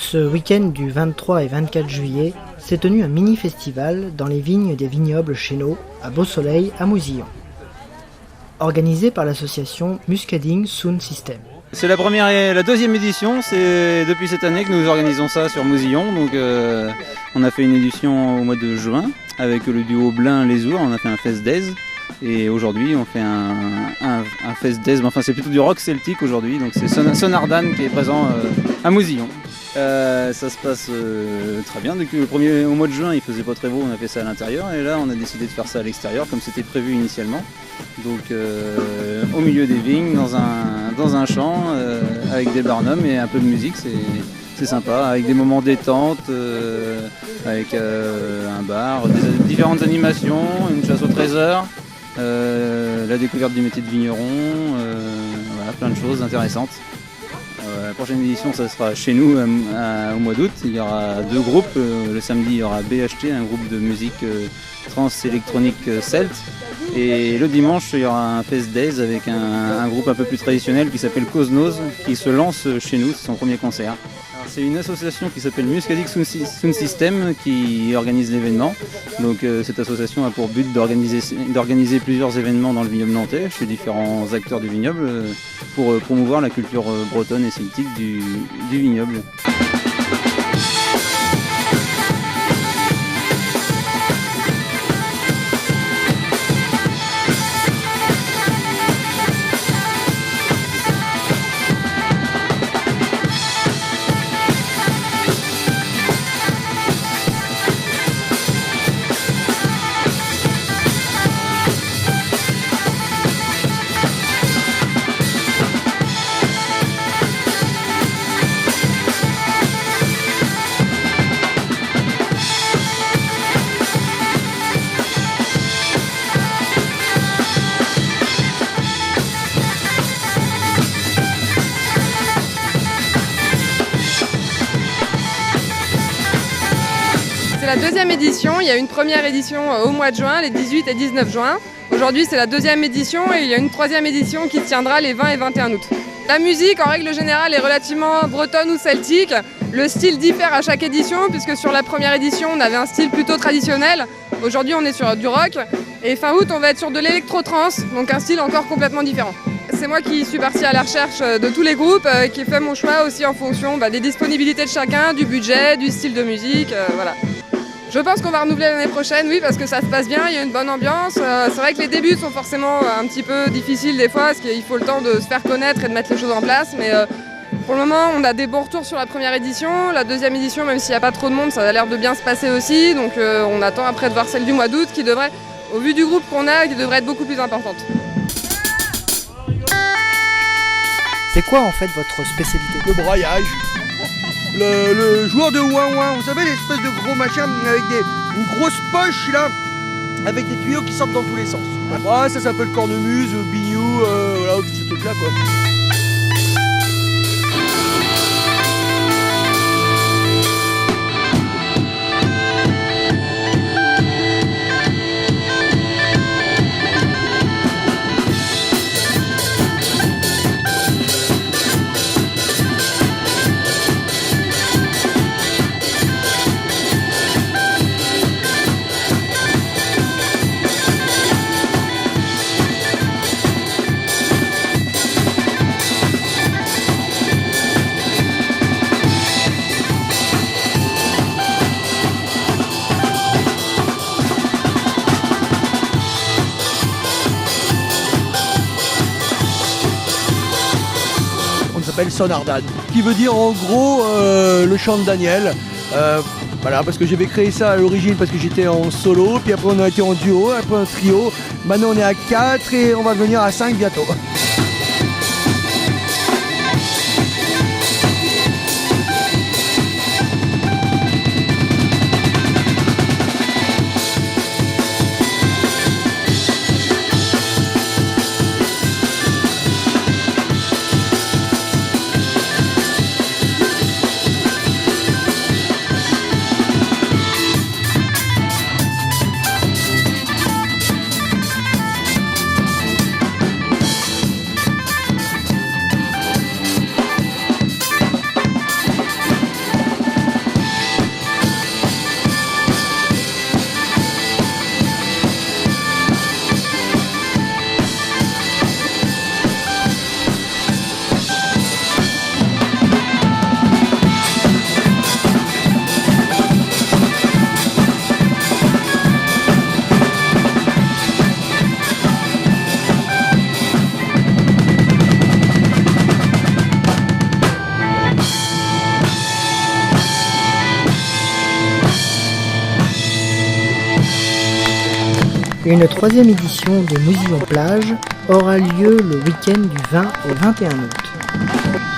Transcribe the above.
Ce week-end du 23 et 24 juillet s'est tenu un mini-festival dans les vignes des vignobles Chéneaux, à Beau-Soleil, à Mousillon. Organisé par l'association Muscading Sound System. C'est la deuxième édition, c'est depuis cette année que nous organisons ça sur Mousillon. Donc on a fait une édition au mois de juin avec le duo Blain-Lesourd, on a fait un Fest Days. Et aujourd'hui on fait un Fest Days, mais enfin c'est plutôt du rock celtique aujourd'hui, donc c'est Sonardan qui est présent à Mousillon. Ça se passe très bien, depuis au mois de juin il faisait pas très beau, on a fait ça à l'intérieur et là on a décidé de faire ça à l'extérieur comme c'était prévu initialement. Donc au milieu des vignes, dans un champ, avec des barnums et un peu de musique, c'est sympa, avec des moments détente, avec un bar, différentes animations, une chasse au trésor, la découverte du métier de vigneron, voilà, plein de choses intéressantes. La prochaine édition, ça sera chez nous au mois d'août. Il y aura deux groupes. Le samedi, il y aura BHT, un groupe de musique trans-électronique celte. Et le dimanche, il y aura un Fest Days avec un groupe un peu plus traditionnel qui s'appelle Cosnose, qui se lance chez nous, c'est son premier concert. C'est une association qui s'appelle Muscading Sound System qui organise l'événement. Donc cette association a pour but d'organiser plusieurs événements dans le vignoble nantais chez différents acteurs du vignoble pour promouvoir la culture bretonne et celtique du vignoble. C'est la deuxième édition, il y a une première édition au mois de juin, les 18 et 19 juin. Aujourd'hui c'est la deuxième édition et il y a une troisième édition qui tiendra les 20 et 21 août. La musique en règle générale est relativement bretonne ou celtique. Le style diffère à chaque édition puisque sur la première édition on avait un style plutôt traditionnel. Aujourd'hui on est sur du rock et fin août on va être sur de l'électro-trance, donc un style encore complètement différent. C'est moi qui suis partie à la recherche de tous les groupes, qui ai fait mon choix aussi en fonction des disponibilités de chacun, du budget, du style de musique, voilà. Je pense qu'on va renouveler l'année prochaine, oui, parce que ça se passe bien, il y a une bonne ambiance. C'est vrai que les débuts sont forcément un petit peu difficiles des fois, parce qu'il faut le temps de se faire connaître et de mettre les choses en place. Mais pour le moment, on a des bons retours sur la première édition. La deuxième édition, même s'il n'y a pas trop de monde, ça a l'air de bien se passer aussi. Donc on attend après de voir celle du mois d'août, qui devrait, au vu du groupe qu'on a, qui devrait être beaucoup plus importante. C'est quoi en fait votre spécialité? Le broyage. Le joueur de ouin-ouin, vous savez l'espèce de gros machin avec une grosse poche là, avec des tuyaux qui sortent dans tous les sens. Ouais, ça s'appelle cornemuse, bignou, voilà, tout ce truc là quoi. Sonardan, qui veut dire en gros le chant de Daniel. Voilà, parce que j'avais créé ça à l'origine parce que j'étais en solo, puis après on a été en duo, après en trio. Maintenant on est à 4 et on va venir à 5 bientôt. Une troisième édition des Mousillons Plage aura lieu le week-end du 20 au 21 août.